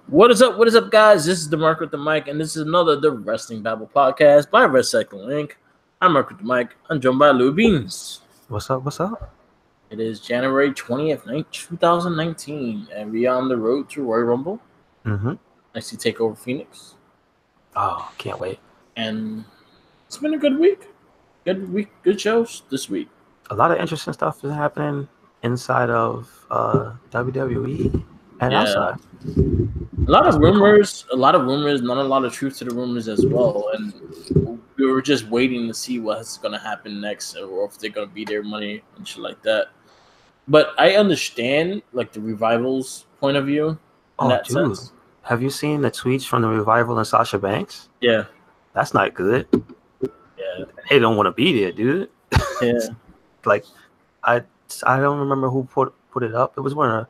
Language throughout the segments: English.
What is up? What is up, guys? This is the Mark with the Mic, and this is another The Wrestling Babble podcast by Red Cycle Inc. I'm Mark with the Mic. I'm joined by Lou Beans. What's up? What's up? It is January 20th, 2019, and we are on the road to Royal Rumble. Mm-hmm. I see Takeover Phoenix. Oh, can't wait. And it's been a good week. Good week. Good shows this week. A lot of interesting stuff is happening inside of WWE and outside. A lot of rumors, not a lot of truth to the rumors as well. And we were just waiting to see what's going to happen next or if they're going to be their money and shit like that. But I understand, like, the Revival's point of view in that sense. Have you seen the tweets from the Revival and Sasha Banks? Yeah. That's not good. Yeah. They don't want to be there, dude. Yeah. Like, I don't remember who put it up. It was one of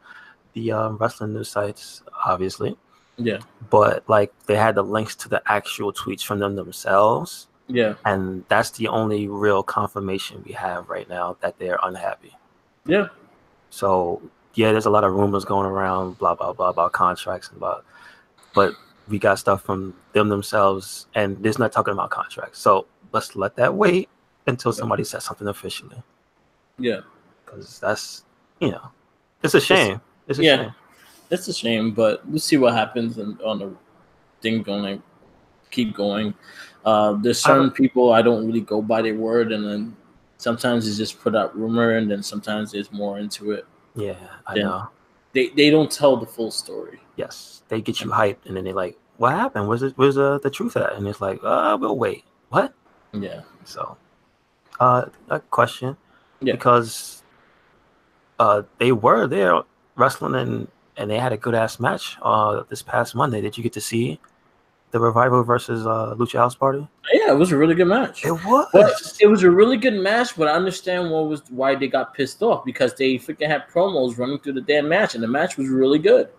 the wrestling news sites, obviously. Yeah. But, like, they had the links to the actual tweets from them themselves. Yeah. And that's the only real confirmation we have right now that they're unhappy. Yeah. So, yeah, there's a lot of rumors going around, blah, blah, blah, about contracts and blah. But we got stuff from them themselves, and there's not talking about contracts. So let's let that wait until somebody says something officially. Yeah. Because that's, it's a shame. It's a shame. It's a shame, but we'll see what happens on the thing going. Keep going. There's certain people I don't really go by their word, and then sometimes it's just put out rumor, and then sometimes there's more into it. Yeah, I know. They don't tell the full story. Yes, they get you hyped, and then they're like, "What happened? Where's the truth at?" And it's like, we'll wait. What? Yeah. So, a question. Yeah. Because they were there wrestling and they had a good ass match this past Monday. Did you get to see the Revival versus Lucha House Party? Yeah, it was a really good match. It was. But it was a really good match, but I understand why they got pissed off, because they freaking had promos running through the damn match, and the match was really good.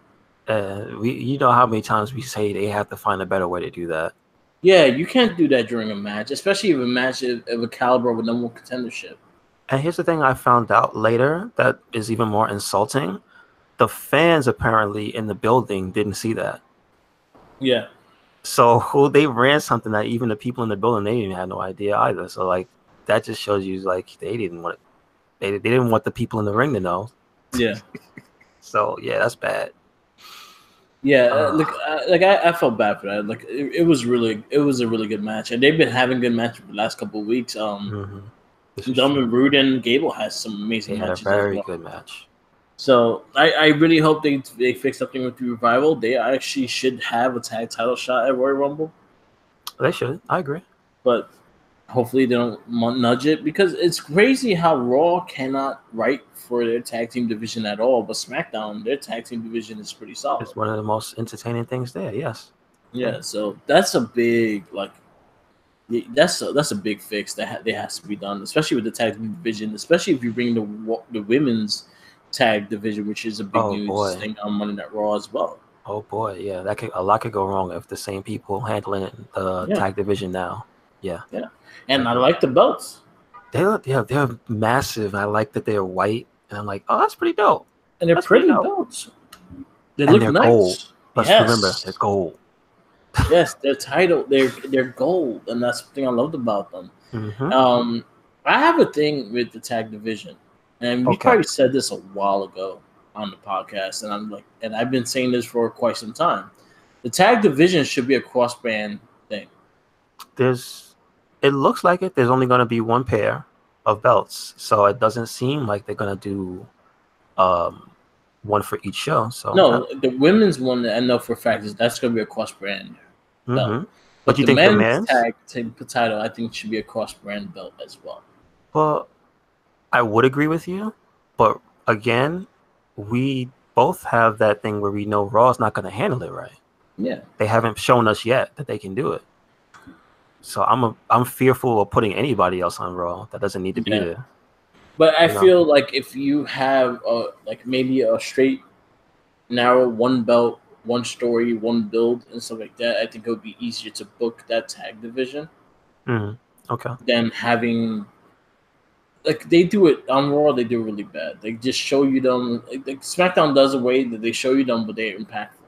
You know how many times we say they have to find a better way to do that. Yeah, you can't do that during a match, especially if a match of a caliber of a number one contendership. And here's the thing I found out later that is even more insulting. The fans apparently in the building didn't see that. Yeah. So they ran something that even the people in the building, they didn't have no idea either. So like that just shows you like they didn't want the people in the ring to know. Yeah. So yeah, that's bad. Yeah, I felt bad for that. Like it was a really good match, and they've been having good matches for the last couple of weeks. Dumbin, Rude, and Gable has some amazing matches. They had a very good match. So I really hope they fix something with the Revival. They actually should have a tag title shot at Royal Rumble. They should. I agree. But hopefully they don't nudge it, because it's crazy how Raw cannot write for their tag team division at all. But SmackDown, their tag team division is pretty solid. It's one of the most entertaining things there. Yes. Yeah. So that's a big that's a big fix that has to be done, especially with the tag team division. Especially if you bring the women's tag division, which is a big news thing on Monday Night Raw as well. Oh boy, yeah, a lot could go wrong if the same people handling the tag division now. Yeah. Yeah. And I like the belts. They're massive. I like that they're white, and I'm like, oh, that's pretty dope. And they're pretty belts. They look nice. Gold. Let's remember, they're gold. Yes, they're title. They're gold, and that's the thing I loved about them. Mm-hmm. I have a thing with the tag division, and we probably said this a while ago on the podcast, and I've been saying this for quite some time. The tag division should be a cross-brand thing. It looks like it. There's only going to be one pair of belts, so it doesn't seem like they're going to do one for each show. So no, the women's one I know for a fact is that's going to be a cross-brand belt. Mm-hmm. But you the think men's tag title, I think, should be a cross-brand belt as well. Well, I would agree with you, but again, we both have that thing where we know Raw is not going to handle it right. Yeah, they haven't shown us yet that they can do it. So I'm fearful of putting anybody else on Raw that doesn't need to be there. But I feel like if you have maybe a straight, narrow one belt, one story, one build, and stuff like that, I think it would be easier to book that tag division. Mm-hmm. Okay. Than having, like, they do it on Raw, they do it really bad. They just show you them. Like SmackDown does a way that they show you them, but they're impactful.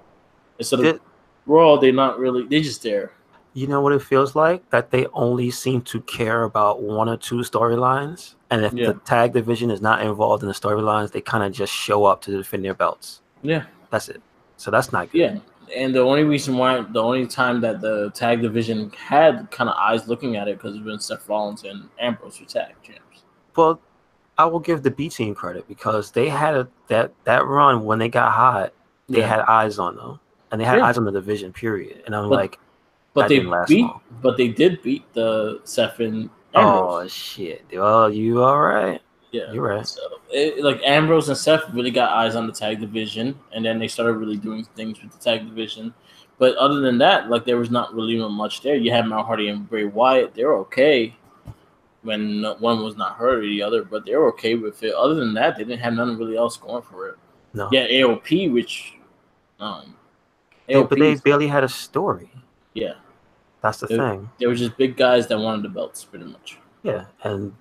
Instead of Raw, they're not really. They're just there. You know what it feels like? That they only seem to care about one or two storylines, and if the tag division is not involved in the storylines, they kind of just show up to defend their belts. Yeah, that's it. So that's not good. Yeah, and the only time that the tag division had kind of eyes looking at it because when Seth Rollins and Ambrose were tag champs. Well, I will give the B team credit because they had that run when they got hot. They had eyes on them, and they had eyes on the division. Period. And I'm but they did beat the Seth and Ambrose. Oh shit! Oh, you all right? Yeah, you're right. So Ambrose and Seth really got eyes on the tag division, and then they started really doing things with the tag division. But other than that, there was not really much there. You had Matt Hardy and Bray Wyatt; they're okay when one was not hurt or the other, but they're okay with it. Other than that, they didn't have nothing really else going for it. No. Yeah, AOP, which but they barely had a story. Yeah. That's the thing. They were just big guys that wanted the belts, pretty much. Yeah, and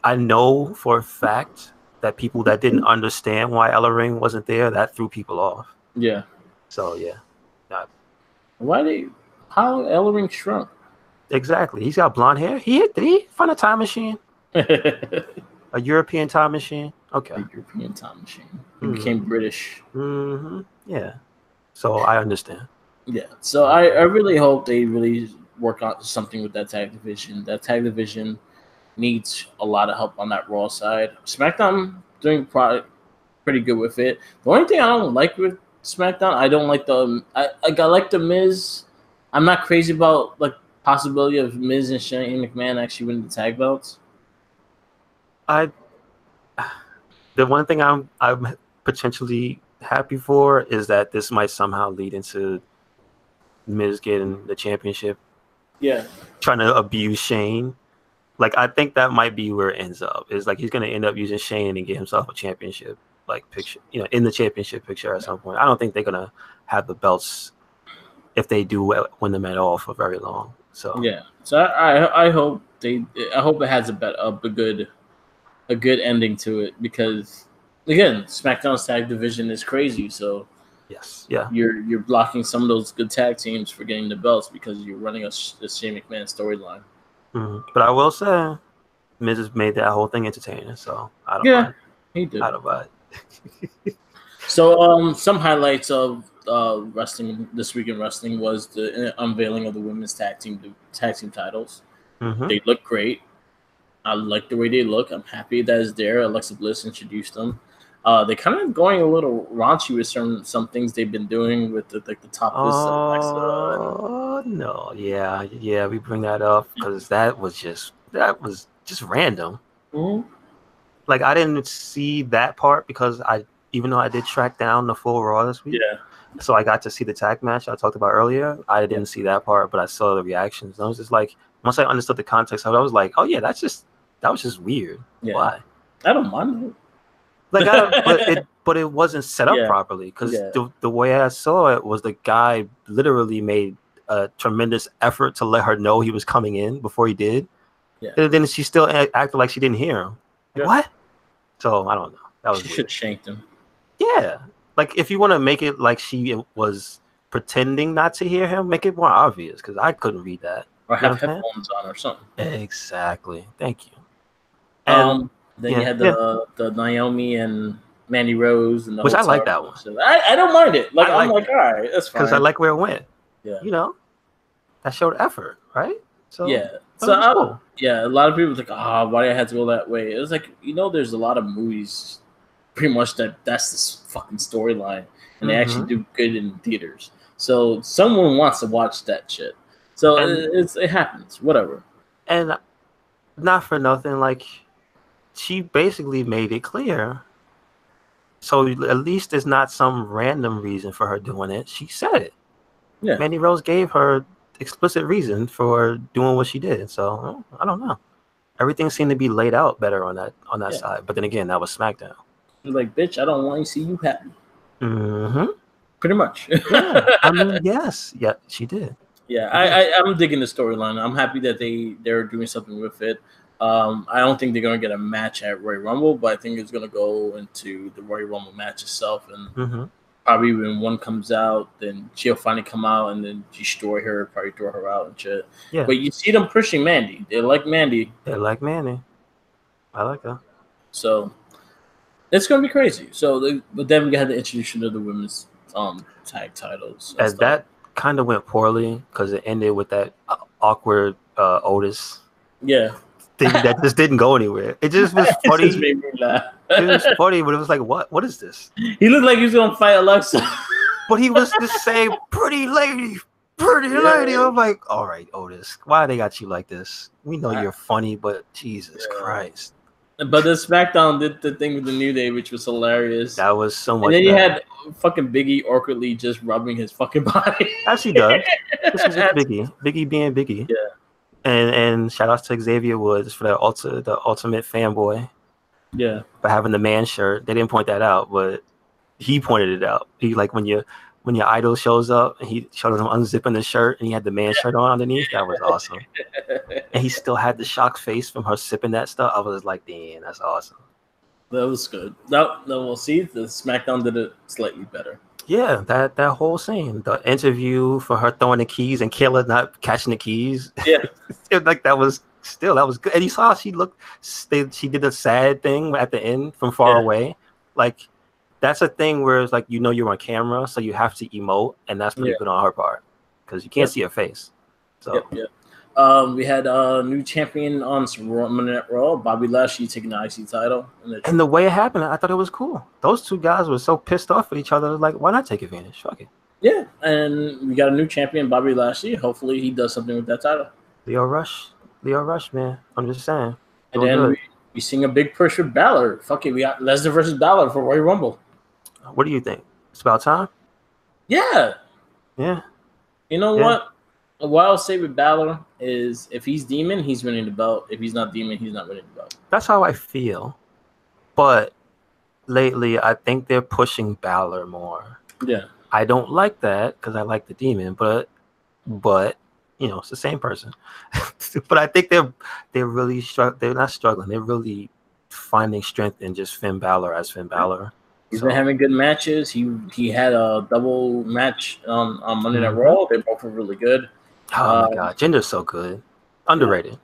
I know for a fact that people that didn't understand why Ellering wasn't there, that threw people off. Yeah. So, yeah. How Ellering shrunk? Exactly. He's got blonde hair. Did he find a time machine? A European time machine? Okay. A European time machine. He became British. Mm-hmm. Yeah. So, I understand. Yeah, so I really hope they really work on something with that tag division. That tag division needs a lot of help on that Raw side. SmackDown doing pretty good with it. The only thing I don't like with SmackDown, I don't like I like the Miz. I'm not crazy about possibility of Miz and Shane McMahon actually winning the tag belts. The one thing I'm potentially happy for is that this might somehow lead into Miz getting the championship. Yeah. Trying to abuse Shane. I think that might be where it ends up. Is he's going to end up using Shane and get himself a championship picture, in the championship picture at some point. I don't think they're going to have the belts if they do win them at all for very long. So yeah. So I hope it has a good ending to it because again, SmackDown's tag division is crazy, so yes, yeah, you're blocking some of those good tag teams for getting the belts because you're running a Shane McMahon storyline. Mm-hmm. But I will say, Miz has made that whole thing entertaining, so I don't mind. He did. I don't mind. So, some highlights of wrestling this week in wrestling was the unveiling of the women's tag team titles. Mm-hmm. They look great. I like the way they look. I'm happy that it's there. Alexa Bliss introduced them. They're kind of going a little raunchy with some things they've been doing with the topless Alexa. Oh no, yeah, we bring that up because that was just random. Mm-hmm. I didn't see that part because even though I did track down the full Raw this week, so I got to see the tag match I talked about earlier. I didn't see that part, but I saw the reactions. And I was just once I understood the context of it, I was like, oh yeah, that was just weird. Yeah. Why? I don't mind it. But it wasn't set up properly because the way I saw it was the guy literally made a tremendous effort to let her know he was coming in before he did. Yeah. And then she still acted like she didn't hear him. What? So I don't know. That was she should have shanked him. Yeah. If you want to make it like she was pretending not to hear him, make it more obvious because I couldn't read that. Or have headphones on or something. Exactly. Thank you. And then you had the Naomi and Mandy Rose and which I like that one. I don't mind it. I'm all right, that's fine. Because I like where it went. Yeah. That showed effort, right? So yeah. So cool. A lot of people were why did I have to go that way? It was there's a lot of movies pretty much that's this fucking storyline and they actually do good in theaters. So someone wants to watch that shit. So it happens, whatever. And not for nothing, she basically made it clear. So at least there's not some random reason for her doing it. She said it. Yeah. Mandy Rose gave her explicit reason for doing what she did. So I don't know. Everything seemed to be laid out better on that side. But then again, that was SmackDown. You're bitch, I don't want to see you happy. Mm-hmm. Pretty much. Yeah. I mean, yes. Yeah, she did. Yeah, I'm digging the storyline. I'm happy that they're doing something with it. I don't think they're going to get a match at Royal Rumble, but I think it's going to go into the Royal Rumble match itself. And probably when one comes out, then she'll finally come out and then destroy her, probably throw her out and shit. Yeah. But you see them pushing Mandy. They like Mandy. They like Manny. I like that. So it's gonna be crazy. So, but then we had the introduction of the women's tag titles. And that kind of went poorly because it ended with that awkward Otis. Yeah. Thing that just didn't go anywhere. It just was funny. It just made me laugh. It was funny, but it was like, what is this? He looked like he was gonna fight Alexa. But he was just saying, pretty lady. I'm like, all right, Otis, why they got you like this? We know you're funny, but Jesus Christ. But the SmackDown did the thing with the New Day, which was hilarious. That was so much. And then you had fucking Biggie awkwardly just rubbing his fucking body. As he does. This was just Biggie. Biggie being Biggie. Yeah. And shout outs to Xavier Woods for the ultimate fanboy. Yeah. For having the man shirt. They didn't point that out, but he pointed it out. He like when your idol shows up and he showed him unzipping the shirt and he had the man shirt on underneath. That was awesome. And he still had the shocked face from her sipping that stuff. I was like, damn, that's awesome. That was good. No, we'll see. The SmackDown did it slightly better. Yeah, that whole scene, the interview for her throwing the keys and Kayla not catching the keys. Yeah, that was good. And you saw she did a sad thing at the end from far away. Like that's a thing where it's like you're on camera, so you have to emote, and that's pretty good on her part because you can't see her face. So we had a new champion on Monday Night Raw, Bobby Lashley taking the IC title. And the way it happened, I thought it was cool. Those two guys were so pissed off at each other. Like, why not take advantage? Fuck it. Yeah, and we got a new champion, Bobby Lashley. Hopefully, he does something with that title. Leo Rush, man. I'm just saying. And then we seeing a big push with Balor. Fuck it, we got Lesnar versus Balor for Royal Rumble. What do you think? It's about time? Yeah. Yeah. You know what? What I'll say with Balor is if he's Demon, he's winning the belt. If he's not Demon, he's not winning the belt. That's how I feel. But lately, I think they're pushing Balor more. Yeah. I don't like that because I like the Demon, but it's the same person. But I think they're really they're not struggling. They're really finding strength in just Finn Balor as Finn Balor. He's been having good matches. He had a double match on Monday Night Raw. They both were really good. Oh my God, Jinder's so good. Underrated.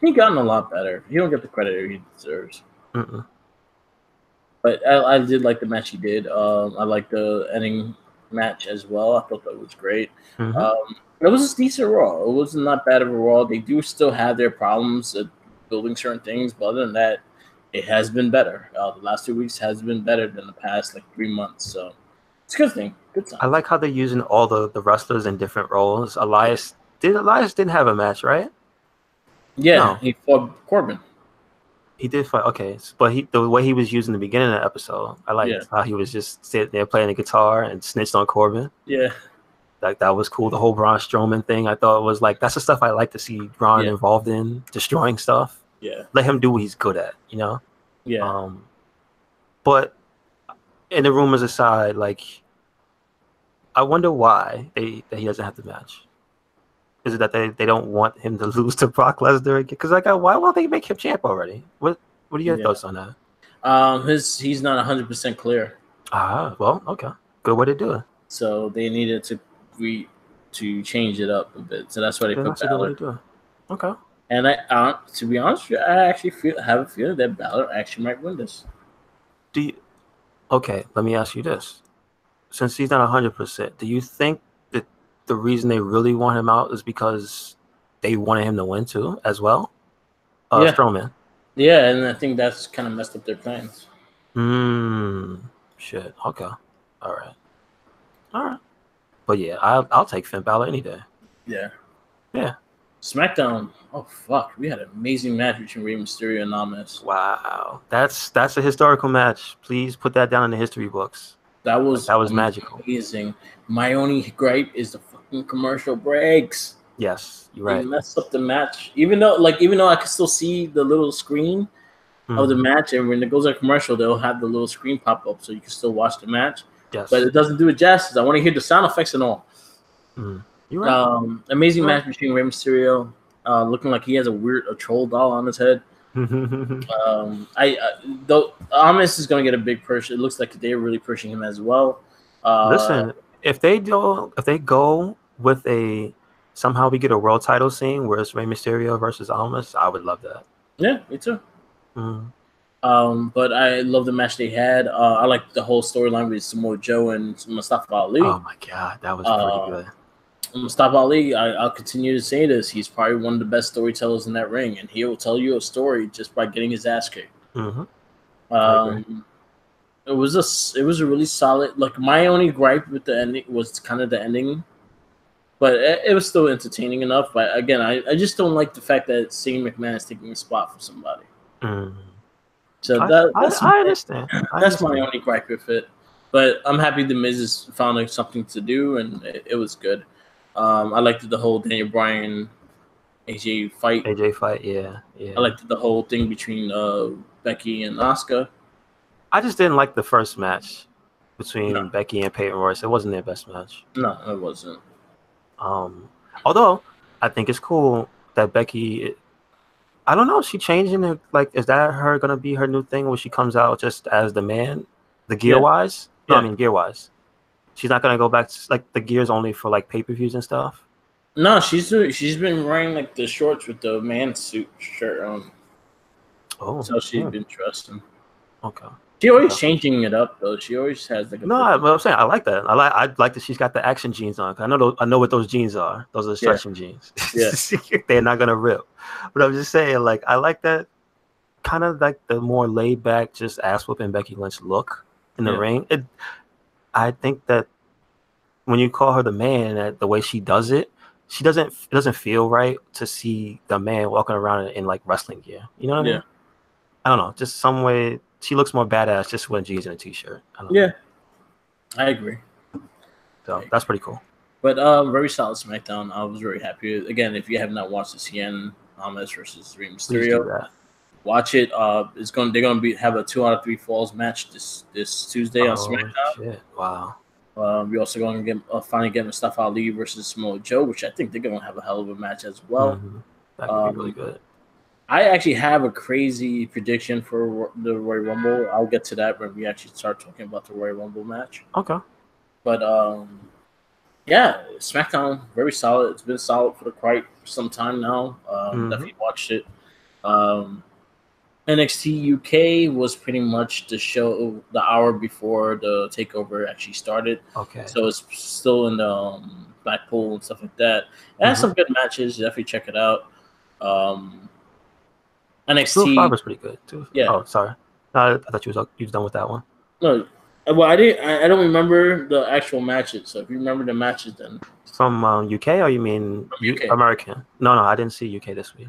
He gotten a lot better. He don't get the credit he deserves. Mm-mm. But I did like the match he did. I like the ending match as well. I thought that was great. Mm-hmm. It was a decent Raw. It wasn't not bad of a Raw. They do still have their problems at building certain things, but other than that, it has been better. The last 2 weeks has been better than the past 3 months. So it's a good thing. Good time. I like how they're using all the wrestlers in different roles. Elias didn't have a match, right? Yeah, no. He fought Corbin. He did fight. Okay, but the way he was used in the beginning of the episode, I liked how he was just sitting there playing the guitar and snitched on Corbin. Yeah, like that was cool. The whole Braun Strowman thing, I thought was like that's the stuff I like to see Braun involved in, destroying stuff. Yeah, let him do what he's good at, Yeah. But in the rumors aside, like I wonder why that he doesn't have the match. Is it that they don't want him to lose to Brock Lesnar again? Because why won't they make him champ already? What are your thoughts on that? He's not 100% clear. Well, okay, good way to do it. So they needed to change it up a bit. So that's why they put Balor. Okay. And to be honest, I actually have a feeling that Balor actually might win this. Okay, let me ask you this: since he's not 100%, do you think that the reason they really want him out is because they wanted him to win too, as well? Strowman. Yeah, and I think that's kind of messed up their plans. Shit. Okay. All right. But yeah, I'll take Finn Balor any day. Yeah. Yeah. SmackDown. Oh fuck, we had an amazing match between Rey Mysterio and Namas. Wow, that's a historical match. Please put that down in the history books. That was magical. Amazing. My only gripe is the fucking commercial breaks. Yes, you're right. They messed up the match. Even though I can still see the little screen of the match, and when it goes to commercial, they'll have the little screen pop up so you can still watch the match. Yes, but it doesn't do it justice. I want to hear the sound effects and all. You're right. Amazing match between Rey Mysterio, looking like he has a troll doll on his head. Though Amos is going to get a big push. It looks like they're really pushing him as well. Listen, if they go with a somehow we get a world title scene where it's Rey Mysterio versus Almas, I would love that. Yeah, me too. Mm. But I love the match they had. I like the whole storyline with Samoa Joe and Mustafa Ali. Oh my god, that was pretty good. Mustafa Ali, I'll continue to say this. He's probably one of the best storytellers in that ring, and he will tell you a story just by getting his ass kicked. Mm-hmm. It was a really solid. Like, my only gripe with the ending was kind of the ending, but it was still entertaining enough. But again, I just don't like the fact that Shane McMahon is taking a spot for somebody. So I understand. That's my only gripe with it. But I'm happy the Miz has found something to do, and it was good. I liked the whole Daniel Bryan AJ fight. Yeah. I liked the whole thing between Becky and Asuka. I just didn't like the first match between Becky and Peyton Royce. It wasn't their best match. No, it wasn't. Although I think it's cool that Becky. I don't know. Is she changing it? Like, is that her gonna be her new thing where she comes out just as the man, the gear wise? No, I mean gear wise. She's not gonna go back to like the gears only for like pay-per-views and stuff. No, she's been wearing like the shorts with the man suit shirt on. Oh, so she's been trusting. Okay. She always changing it up though. She always has like. I'm saying I like that. I like that she's got the action jeans on. I know what those jeans are. Those are stretching jeans. Yeah, they're not gonna rip. But I'm just saying, like, I like that kind of like the more laid back, just ass whooping Becky Lynch look in the ring. I think that when you call her the man, the way she does it, it doesn't feel right to see the man walking around in like wrestling gear. You know what I mean? I don't know, just some way she looks more badass just wearing jeans and a t-shirt. I agree. So that's pretty cool. But very solid SmackDown. I was very happy. Again, if you have not watched the CN Almas versus Rey Mysterio, watch it. They're gonna have a 2 out of 3 falls match this Tuesday on SmackDown. Shit. Wow. We're also going to finally get Mustafa Ali versus Samoa Joe, which I think they're going to have a hell of a match as well. That could be really good. I actually have a crazy prediction for the Royal Rumble. I'll get to that when we actually start talking about the Royal Rumble match. Okay. But yeah, SmackDown, very solid. It's been solid for quite some time now. Definitely watched it. NXT UK was pretty much the show the hour before the takeover actually started. Okay. So it's still in the Blackpool and stuff like that. It has some good matches. Definitely check it out. NXT 205 was pretty good too. Yeah. Oh, sorry. No, I thought you was done with that one. No, well, I don't remember the actual matches. So if you remember the matches, then from UK or you mean UK. American? No, I didn't see UK this week.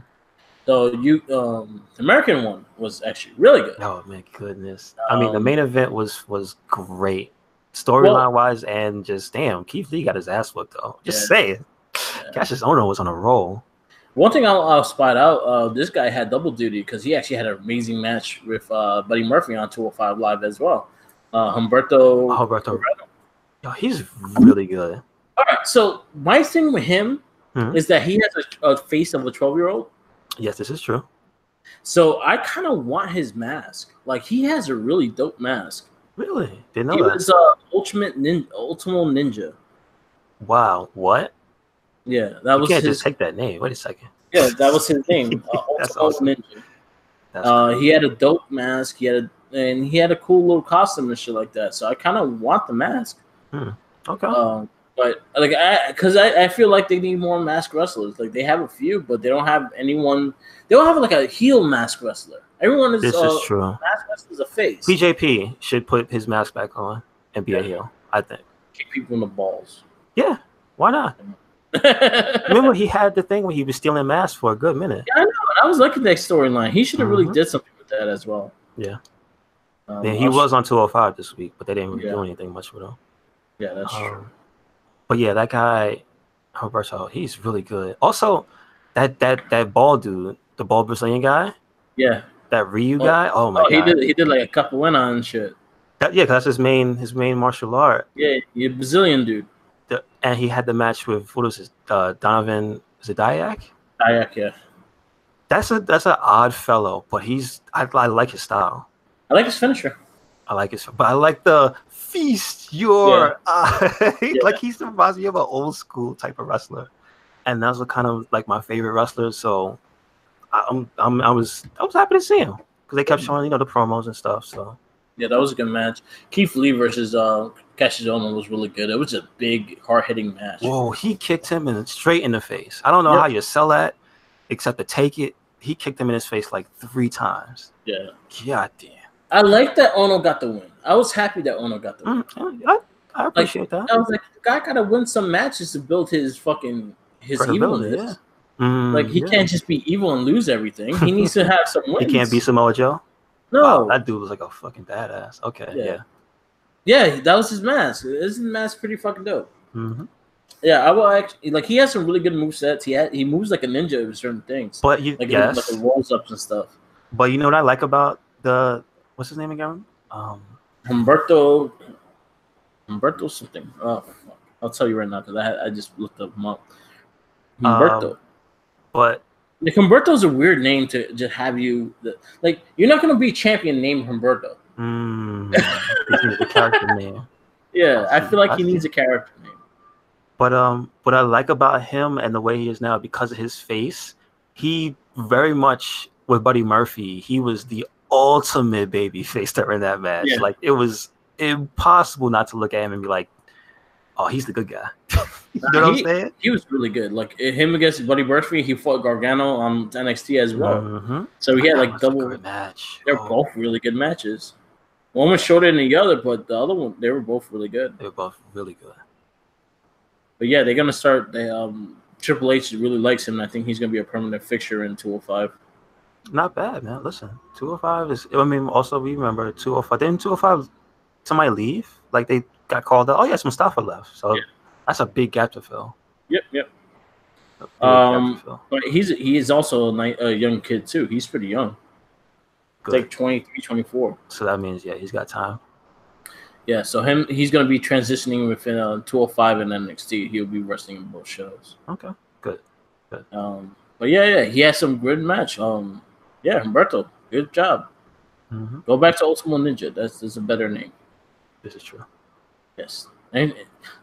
So the American one was actually really good. Oh my goodness! I mean, the main event was great, storyline wise, and just damn, Keith Lee got his ass whooped though. Just saying, Cassius Ohno was on a roll. One thing I'll spot out, this guy had double duty because he actually had an amazing match with Buddy Murphy on 205 Live as well. Humberto. Yo, he's really good. All right, so my thing with him is that he has a face of a 12-year-old. Yes, this is true. So I kind of want his mask. Like, he has a really dope mask. Really? Didn't know he that. Was Ultimate Ninja. Wow, what? Yeah, that was. You can't just take that name. Wait a second. Yeah, that was his name. That's awesome. Ninja. He had a dope mask. He had a cool little costume and shit like that. So I kind of want the mask. Okay. But like, I feel like they need more masked wrestlers. Like, they have a few, but they don't have anyone. They don't have like a heel masked wrestler. Everyone is. This is true. Masked wrestler's a face. PJP should put his mask back on and be a heel. I think. Kick people in the balls. Yeah, why not? Remember, he had the thing where he was stealing masks for a good minute. Yeah, I know. And I was liking that storyline. He should have really did something with that as well. Yeah. He was on 205 this week, but they didn't really do anything much with him. Yeah, that's true. But yeah, that guy, Humberto, he's really good. Also, that bald dude, the bald Brazilian guy. Yeah. That Ryu guy. Oh my god. He did like a couple win on and shit. Because that's his main martial art. Yeah, he's a Brazilian dude. And he had the match with what was his Donovan? Is it Dayak? Dayak, yeah. That's an odd fellow, but I like his style. I like his finisher. But I like the feast your Yeah. like he reminds me of an old school type of wrestler, and that's what kind of like my favorite wrestler. So I was happy to see him because they kept showing the promos and stuff. So yeah, that was a good match. Keith Lee versus Cassius Ohno was really good. It was a big, hard hitting match. Whoa, he kicked him straight in the face. I don't know how you sell that, except to take it. He kicked him in his face like 3 times. Yeah. God damn. I like that Ono got the win. I was happy that Ono got the win. I appreciate that. I was like, the guy gotta win some matches to build his evilness. Yeah. Like he can't just be evil and lose everything. He needs to have some wins. He can't be Samoa Joe? No. Wow, that dude was like a fucking badass. Okay, yeah. Yeah, that was his mask. His mask pretty fucking dope. Mm-hmm. Yeah, I will actually he has some really good movesets. He moves like a ninja with certain things. But like the rolls ups and stuff. But you know what I like about what's his name again? Humberto something. Oh, fuck. I'll tell you right now because I just looked him up. Humberto. But like, Humberto's a weird name to just have you. Like you're not gonna be champion named Humberto. The character name. Yeah, I feel like he needs a character name. But what I like about him and the way he is now, because of his face, he very much with Buddy Murphy, he was the ultimate baby face during that match. Yeah. Like it was impossible not to look at him and be like, oh, he's the good guy. You know what I'm saying? He was really good. Like him against Buddy Murphy, he fought Gargano on NXT as well. Mm-hmm. So he had like double match. They're both really good matches. One was shorter than the other, but the other one, they were both really good. They were both really good. But yeah, they're gonna start. Triple H really likes him. And I think he's gonna be a permanent fixture in 205. Not bad, man. Listen, 205 is. I mean, also we remember 205. Didn't 205 somebody leave? Like they got called out. Oh yes, Mustafa left. So that's a big gap to fill. Yep. But he is also a young kid too. He's pretty young. Good. Like 23, 24. So that means he's got time. Yeah, so he's going to be transitioning within 205 and NXT. He'll be wrestling in both shows. Okay, good. But yeah, he has some good match. Humberto, good job. Mm-hmm. Go back to Ultimo Ninja. That's a better name. This is true. Yes, and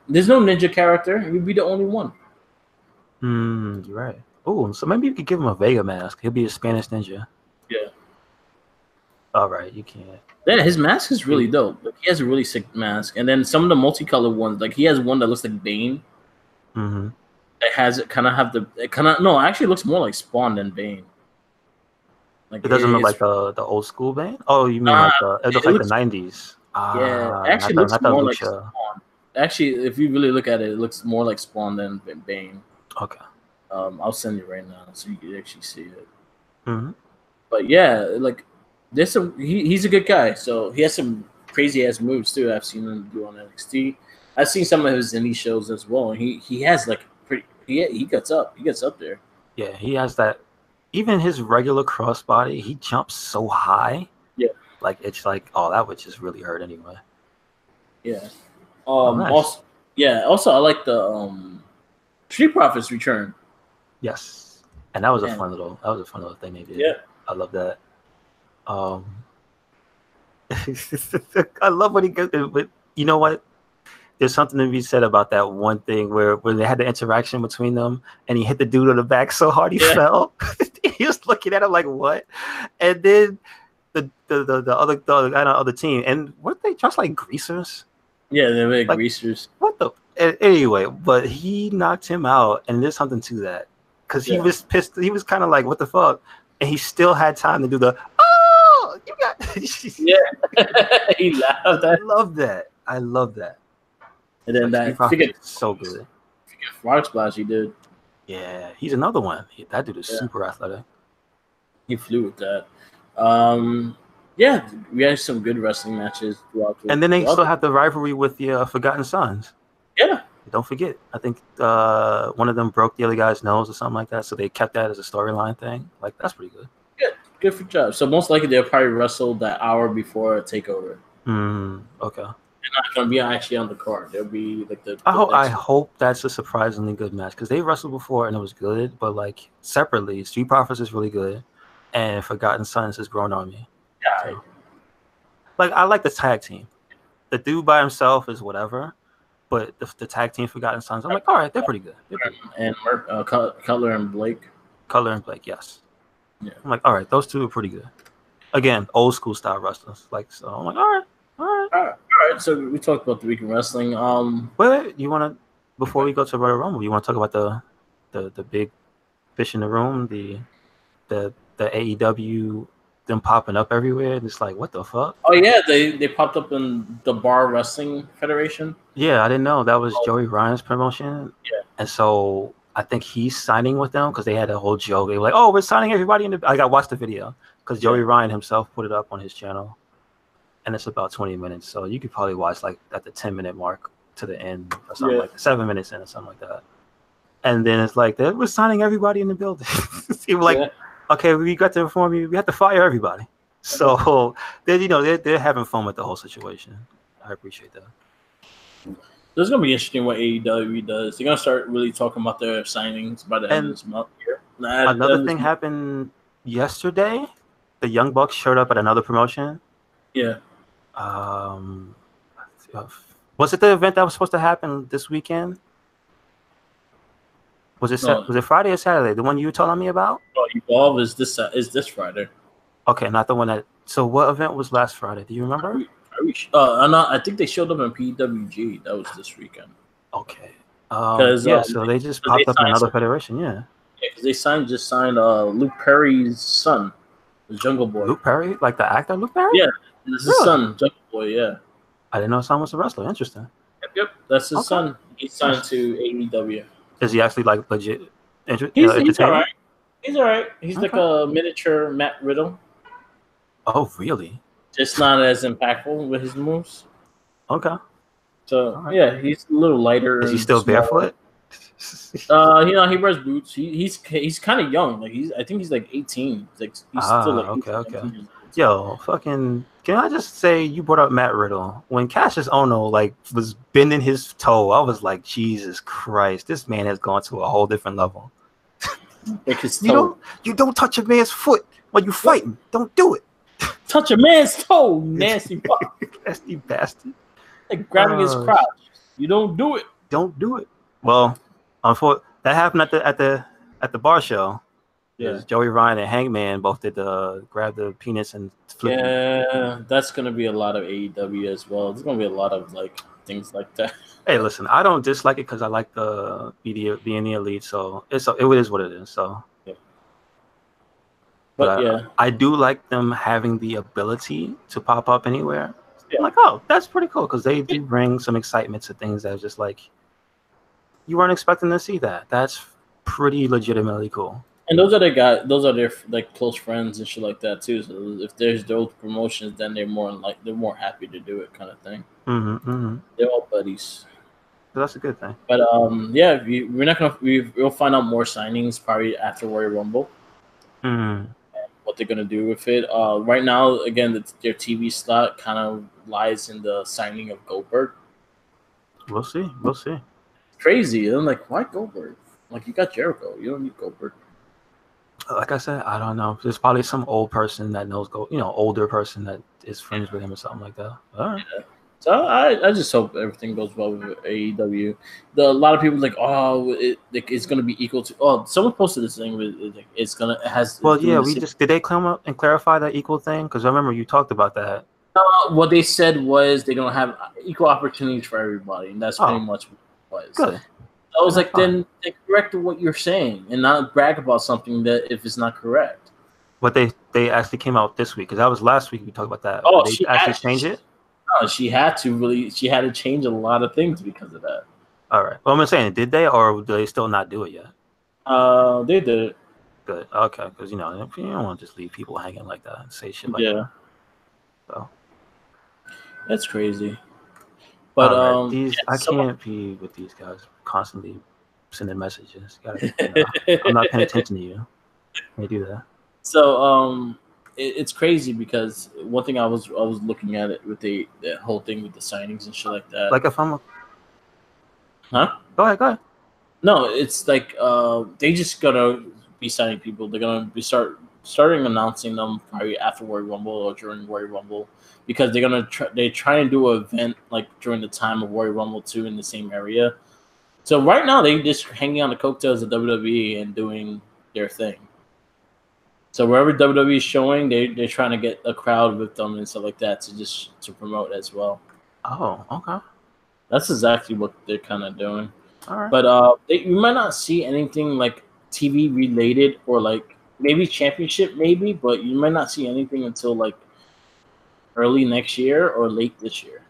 there's no ninja character. You'd be the only one. You're right. Oh, so maybe you could give him a Vega mask. He'll be a Spanish ninja. Yeah. All right, you can't. Yeah, his mask is really dope. Like, he has a really sick mask, and then some of the multicolored ones, like he has one that looks like Bane. Mm-hmm. Actually, it looks more like Spawn than Bane. Like it doesn't look like the old school Bane. Oh, you mean it looks like the 90s? Yeah, actually, looks more like Spawn. Actually, if you really look at it, it looks more like Spawn than Bane. Okay. I'll send you right now so you can actually see it. Mm-hmm. But yeah, like. He's a good guy, so he has some crazy ass moves too. I've seen him do on NXT. I've seen some of his indie shows as well. And he has like he gets up there. Yeah, he has that. Even his regular crossbody, he jumps so high. Yeah, like it's like that would just really hurt anyway. Yeah. Nice. Also I like the Street Profits return. Yes, and that was a fun little thing they did. Yeah, I love that. I love when he goes, but you know what? There's something to be said about that one thing where they had the interaction between them, and he hit the dude on the back so hard he fell. He was looking at him like, "What?" And then the other guy on the other team, and weren't they just like greasers? Yeah, they were like greasers. What the? Anyway, but he knocked him out, and there's something to that because he was pissed. He was kind of like, "What the fuck?" And he still had time to do the. You got he laughed. I love that. And then so good. Frog Splash he did. Yeah, he's another one. That dude is super athletic. He flew with that. We had some good wrestling matches throughout. And then they still have the rivalry with the Forgotten Sons. Yeah. Don't forget. I think one of them broke the other guy's nose or something like that. So they kept that as a storyline thing. Like that's pretty good. Good for job. So most likely they'll probably wrestle that hour before a takeover. Okay. not gonna be actually on the card. They'll be like the I next hope that's a surprisingly good match because they wrestled before and it was good, but like separately, Street Profits is really good, and Forgotten Sons has grown on me. guy. So, like I like the tag team. The dude by himself is whatever, but the tag team Forgotten Sons, I'm like, all right, they're pretty good. They're pretty good. And Cutler and Blake. Color and Blake, yes. Yeah. I'm like, all right, those two are pretty good. Again, old school style wrestlers. Like, so I'm like, all right. All right. So we talked about the week in wrestling. Wait, you want to before we go to Royal Rumble, you want to talk about the big fish in the room, the AEW, them popping up everywhere, and it's like, what the fuck? Oh yeah, they popped up in the Bar Wrestling Federation. Yeah, I didn't know that was Joey Ryan's promotion. Yeah, and so I think he's signing with them because they had a whole joke. They were like, "Oh, we're signing everybody in the." I got watched the video because Joey Ryan himself put it up on his channel, and it's about 20 minutes, so you could probably watch like at the 10-minute mark to the end or something like 7 minutes in or something like that. And then it's like we're signing everybody in the building. He was like, "Okay, we got to inform you. We have to fire everybody." So they're having fun with the whole situation. I appreciate that. This is gonna be interesting what AEW does. They're gonna start really talking about their signings by the end of this month. Another thing happened yesterday. The Young Bucks showed up at another promotion. Yeah. Was it the event that was supposed to happen this weekend? Was it Friday or Saturday? The one you were telling me about? Oh, Evolve is this Friday. Okay, not the one that. So what event was last Friday? Do you remember? I think they showed up in PWG. That was this weekend. Okay. So they just popped up in another federation. Yeah. Yeah, because they just signed Luke Perry's son, the Jungle Boy. Luke Perry, like the actor Luke Perry? Yeah, this is his son, Jungle Boy. Yeah. I didn't know his son was a wrestler. Interesting. Yep. That's his son. He signed to AEW. Is he actually like legit? He's all right. He's all right. He's like a miniature Matt Riddle. Oh, really? Just not as impactful with his moves. Okay. So he's a little lighter. Is he still barefoot? He wears boots. He's kind of young. Like I think he's like 18. Like he's still like okay. Yo, fucking. Can I just say you brought up Matt Riddle when Cassius Ohno was bending his toe? I was like, Jesus Christ, this man has gone to a whole different level. You don't touch a man's foot while you fighting. Don't do it. Touch a man's toe, nasty fuck. Nasty bastard. Like grabbing his crotch. You don't do it. Don't do it. Well, that happened at the bar show. Yeah, Joey Ryan and Hangman both did grab the penis and flip. Yeah, that's gonna be a lot of AEW as well. There's gonna be a lot of things like that. Hey, listen, I don't dislike it because I like the being the elite, so it is what it is. So, but I do like them having the ability to pop up anywhere. Yeah. I'm like, oh, that's pretty cool because they do bring some excitement to things that are just like you weren't expecting to see that. That's pretty legitimately cool. And those are their close friends and shit like that too. So if there's those promotions, then they're more happy to do it, kind of thing. They're all buddies. So that's a good thing. But we'll find out more signings probably after Royal Rumble. And what they're gonna do with it. Right now, again, their TV slot kind of lies in the signing of Goldberg. We'll see. Crazy. And I'm like, why Goldberg? Like, you got Jericho. You don't need Goldberg. Like I said, I don't know. There's probably some old person that knows older person that is friends with him or something like that. All right. Yeah. So I just hope everything goes well with AEW. A lot of people it's gonna be equal to. Oh, someone posted this thing. It has. Well, yeah. Did they come up and clarify that equal thing? Because I remember you talked about that. What they said was they're gonna have equal opportunities for everybody, and that's pretty much what it was. Good. I was like, then correct what you're saying and not brag about something that if it's not correct. But they actually came out this week because that was last week we talked about that. Oh, they actually changed it? No, she had to change a lot of things because of that. All right. Well, I'm saying, did they or do they still not do it yet? They did it. Good. Okay, because you don't want to just leave people hanging like that and say shit like that. So that's crazy. But I can't be with these guys constantly sending messages. I'm not paying attention to you. They do that. So it's crazy because one thing I was looking at it with the whole thing with the signings and shit like that. Like if I'm, Huh? Go ahead. No, it's like they just gonna be signing people. They're gonna be starting announcing them probably after Royal Rumble or during Royal Rumble because they try and do an event like during the time of Royal Rumble 2 in the same area. So right now they just hanging on the coattails of WWE and doing their thing. So wherever WWE is showing, they're trying to get a crowd with them and stuff like that to promote as well. Oh, okay. That's exactly what they're kind of doing. All right. But you might not see anything like TV related or like maybe championship, maybe, but you might not see anything until like early next year or late this year.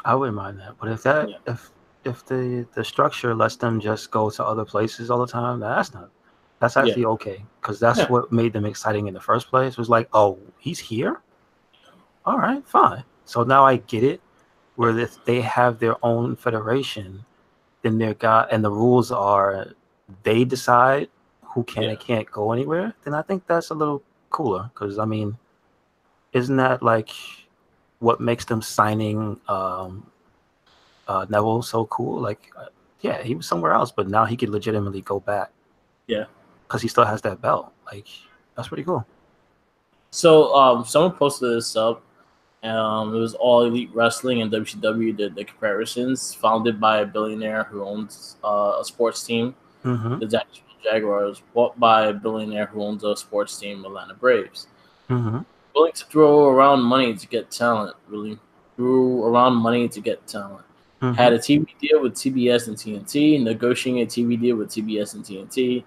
I wouldn't mind that, but if the structure lets them just go to other places all the time, that's actually okay because that's what made them exciting in the first place. Was like, oh, he's here. All right, fine. So now I get it. Where if they have their own federation, then and the rules are they decide who can and can't go anywhere. Then I think that's a little cooler because I mean, isn't that like what makes them signing Neville so cool? Like, yeah, he was somewhere else, but now he could legitimately go back. Yeah, because he still has that belt. Like, that's pretty cool. So someone posted this up. It was All Elite Wrestling and WCW did the comparisons, founded by a billionaire who owns a sports team, the Jacksonville Jaguars, bought by a billionaire who owns a sports team, Atlanta Braves. Willing to throw around money to get talent, really threw around money to get talent. Had a TV deal with TBS and TNT, negotiating a TV deal with TBS and TNT.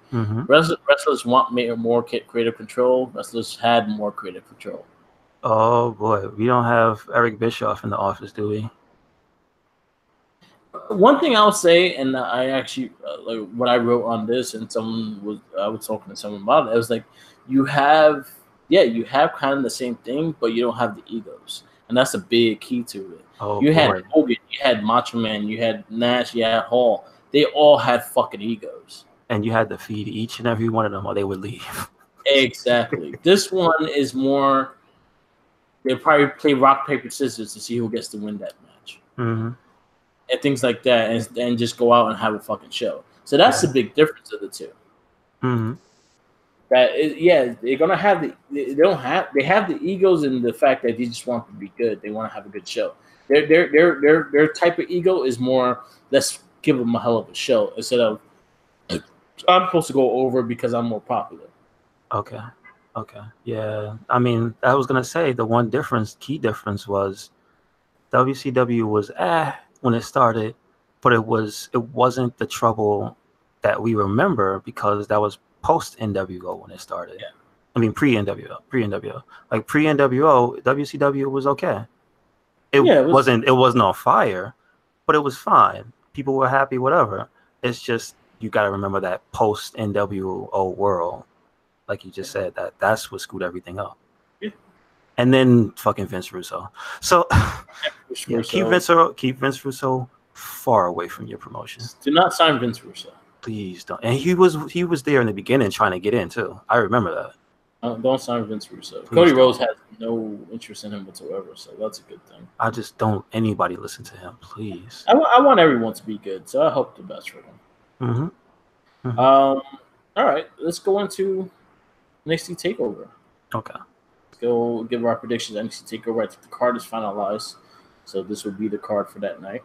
Wrestlers want more creative control. Wrestlers had more creative control. Oh boy, we don't have Eric Bischoff in the office, do we? One thing I'll say, and I actually like what I wrote on this, and I was talking to someone about it. I was like, you have kind of the same thing, but you don't have the egos, and that's a big key to it. Oh, you had Hogan, you had Macho Man, you had Nash, you had Hall. They all had fucking egos, and you had to feed each and every one of them, or they would leave. Exactly. This one is more. They'll probably play rock paper scissors to see who gets to win that match. Mm-hmm. And things like that, and just go out and have a fucking show. So that's the big difference of the two. Mm-hmm. They're gonna have they have the egos and the fact that they just want to be good. They want to have a good show. Their type of ego is more, let's give them a hell of a show instead of I'm supposed to go over because I'm more popular. Okay. Yeah. I mean, I was gonna say the one key difference was WCW was when it started, but it wasn't the trouble that we remember because that was post NWO when it started. Yeah. I mean pre-NWO. Like pre-NWO, WCW was okay. It wasn't on fire, but it was fine. People were happy, whatever. It's just you gotta remember that post NWO world, like you just said, that's what screwed everything up. Yeah. And then fucking Vince Russo. So keep Vince Russo far away from your promotion. Do not sign Vince Russo. Please don't. And he was there in the beginning trying to get in too. I remember that. Don't sign Vince Russo. Cody Rhodes has no interest in him whatsoever, so that's a good thing. I just don't anybody listen to him, please. I want everyone to be good, so I hope the best for them. All right, let's go into NXT TakeOver. Okay. Let's go give our predictions. NXT TakeOver. I think the card is finalized, so this will be the card for that night.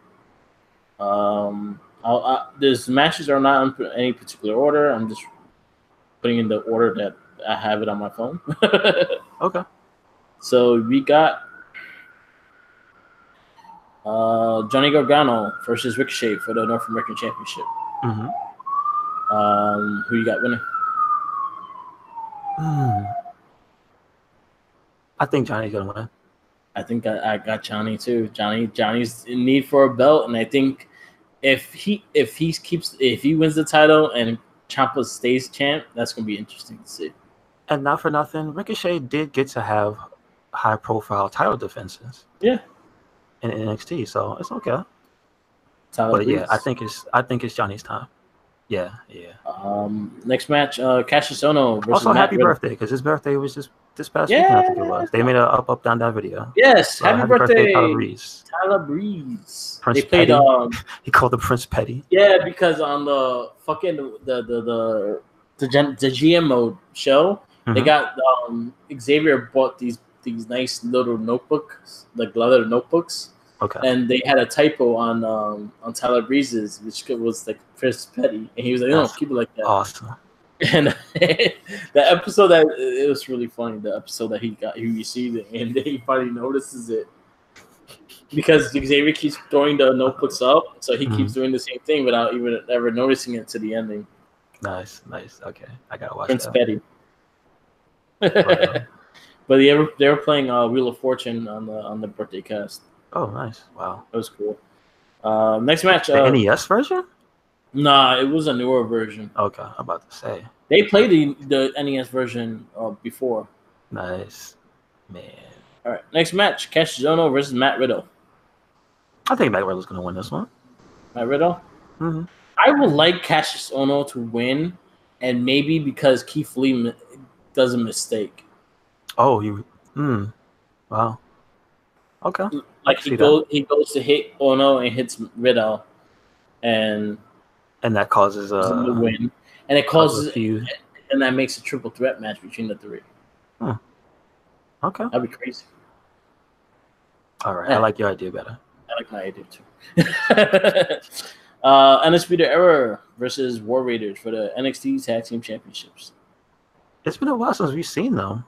These matches are not in any particular order. I'm just putting in the order that I have it on my phone. Okay. So we got Johnny Gargano versus Ricochet for the North American Championship. Who you got winning? I think Johnny's gonna win. I think I got Johnny too. Johnny's in need for a belt, and I think if he wins the title and Ciampa stays champ, that's gonna be interesting to see. And not for nothing, Ricochet did get to have high-profile title defenses. Yeah. In NXT, so it's okay. Tyler but Breeze. Yeah, I think it's Johnny's time. Yeah. Next match, Cassius Ohno versus Also, Matt happy Riddle. birthday, because his birthday was just this past weekend, I think it Yeah. was. They made a up down video. Yes. So, Happy birthday, Tyler Breeze. Tyler Breeze. Prince They played. Petty. He called him Prince Petty. Yeah, because on the fucking the GMO show, they got Xavier bought these nice little notebooks, like leather notebooks. Okay. And they had a typo on Tyler Breeze's, which was like Chris Petty, and he was like, "No, keep it like that." Awesome. And the episode that it was really funny. The episode that he received it, and he finally notices it because Xavier keeps throwing the notebooks up, so he keeps doing the same thing without even ever noticing it to the ending. Nice. Okay, I gotta watch Prince that. Petty. But they were playing Wheel of Fortune on the birthday cast. Oh, nice! Wow, that was cool. Next match, the NES version? Nah, it was a newer version. Okay, I'm about to say they played the NES version before. Nice, man. All right, next match: Cassius Ohno versus Matt Riddle. I think Matt Riddle's gonna win this one. Matt Riddle. Mm-hmm. I would like Cassius Ohno to win, and maybe because Keith Lee does a mistake. Oh, wow. Okay. Like he goes to hit Ohno and hits Riddle, and that causes a win, and it causes and that makes a triple threat match between the three. Okay, that'd be crazy. All right, I like your idea better. I like my idea too. Undisputed Era versus War Raiders for the NXT Tag Team Championships. It's been a while since we've seen them.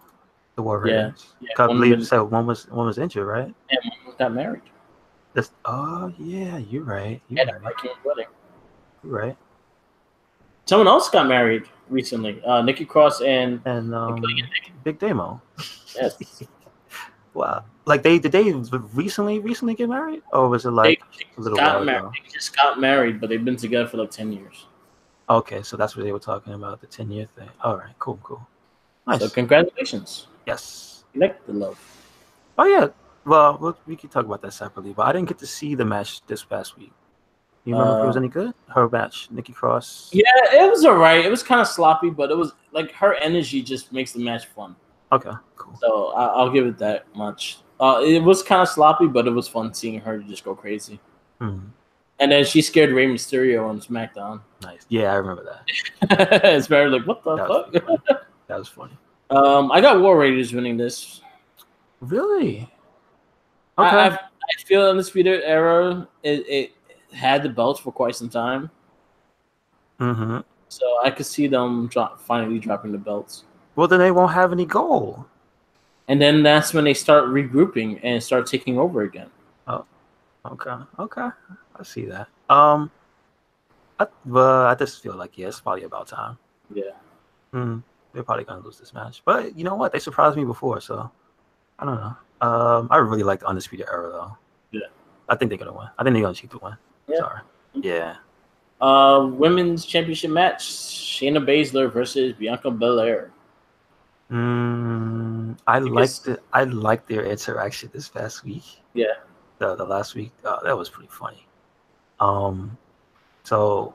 The War Raiders. Yeah. I believe you said one was injured, right? And one got married. Yeah, you're right. You're right. Someone else got married recently. Nikki Cross and Big Damo. Yes. Wow. Like did they recently get married, or was it like a little while ago? They just got married, but they've been together for like 10 years. Okay, so that's what they were talking about, the 10-year thing. All right, cool. Nice. So congratulations. Yes. You like the love. Oh yeah. Well, we can talk about that separately, but I didn't get to see the match this past week. You remember if it was any good? Her match, Nikki Cross. Yeah, it was alright. It was kind of sloppy, but it was like her energy just makes the match fun. Okay, cool. So I'll give it that much. It was kind of sloppy, but it was fun seeing her just go crazy. Mm-hmm. And then she scared Rey Mysterio on SmackDown. Nice. Yeah, I remember that. It's very like, what the fuck? That was funny. I got War Raiders winning this. Really? Okay. I feel Undisputed Era it had the belts for quite some time. Mm-hmm. So I could see them finally dropping the belts. Well, then they won't have any goal. And then that's when they start regrouping and start taking over again. Oh, okay. I see that. I just feel like it's probably about time. Yeah. They're probably gonna lose this match, but you know what? They surprised me before, so I don't know. I really like the Undisputed Era though. Yeah. I think they're gonna win. I think they're gonna cheat the win. Yeah. Sorry. Yeah. Women's championship match: Shayna Baszler versus Bianca Belair. I liked their interaction this past week. Yeah. The last week, that was pretty funny. So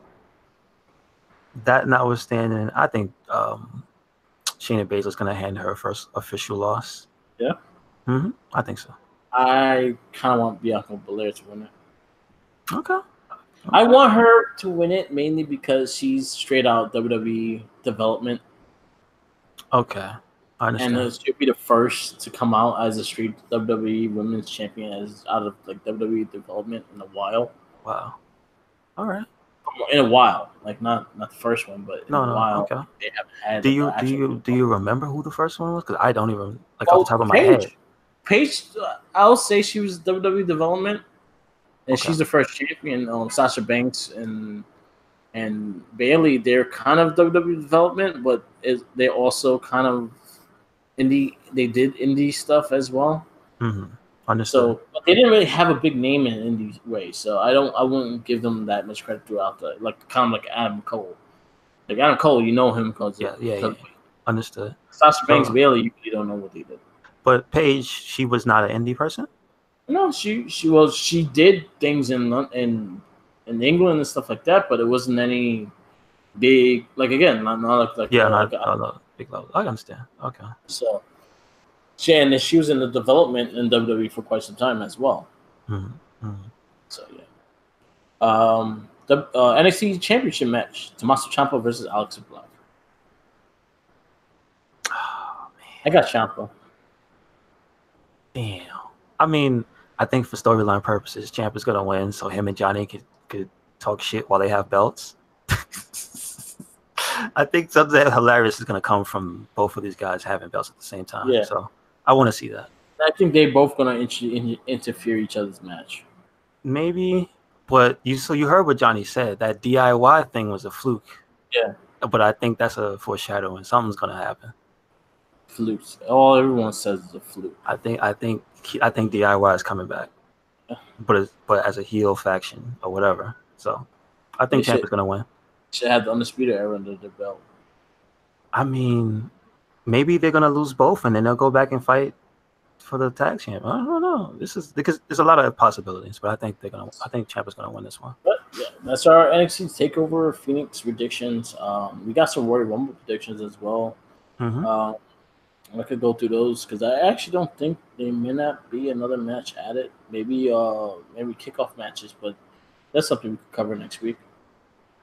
that notwithstanding, I think Shayna Baszler's gonna hand her first official loss. Yeah. I think so. I kind of want Bianca Belair to win it. Okay. I want her to win it mainly because she's straight out WWE development. Okay. I understand. And she'll be the first to come out as a straight WWE Women's Champion as out of like WWE development in a while. Wow. All right. In a while, like not the first one, but in a while. Okay. They haven't had. Do you remember who the first one was? Because I don't even off the top of my head. Paige, I'll say she was WWE development, and she's the first champion. Sasha Banks and Bailey, they're kind of WWE development, but they also kind of indie. They did indie stuff as well. Understood. So, but they didn't really have a big name in indie way, so I wouldn't give them that much credit throughout kind of like Adam Cole. Like Adam Cole, you know him because Understood. Sasha Banks, Bailey, you really don't know what they did. But Paige, she was not an indie person? No, she did things in England and stuff like that, but it wasn't any big, like again, not like Yeah, like not big level. I understand. Okay. so. She was in the development in WWE for quite some time as well. Mm-hmm. So yeah. The NXT Championship match: Tommaso Ciampa versus Alex Black. Oh, I got Ciampa. damn. I mean, I think for storyline purposes, Ciampa's gonna win, so him and Johnny could talk shit while they have belts. I think something hilarious is gonna come from both of these guys having belts at the same time. Yeah. So I want to see that. I think they both gonna interfere each other's match. Maybe, but you heard what Johnny said. That DIY thing was a fluke. Yeah. But I think that's a foreshadowing. Something's gonna happen. Flukes. All everyone says is a fluke. I think DIY is coming back, but as a heel faction or whatever. So I think Ciampa's gonna win. Should have the Undisputed Era under their belt. I mean, maybe they're gonna lose both, and then they'll go back and fight for the tag champ. I don't know. This is because there's a lot of possibilities, but I think Ciampa's gonna win this one. But yeah, that's our NXT Takeover Phoenix predictions. We got some Royal Rumble predictions as well. Mm-hmm. I could go through those because I actually don't think there may not be another match added. Maybe kickoff matches, but that's something we could cover next week.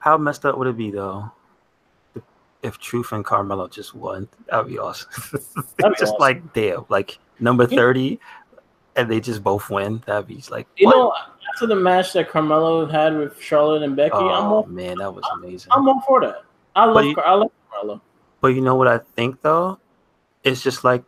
How messed up would it be though if Truth and Carmelo just won? That'd be awesome. That'd be awesome. Like damn, like number 30, and they just both win. That'd be like after the match that Carmelo had with Charlotte and Becky. Man, that was amazing. I'm all for that. I love Carmelo. But you know what I think though? It's just like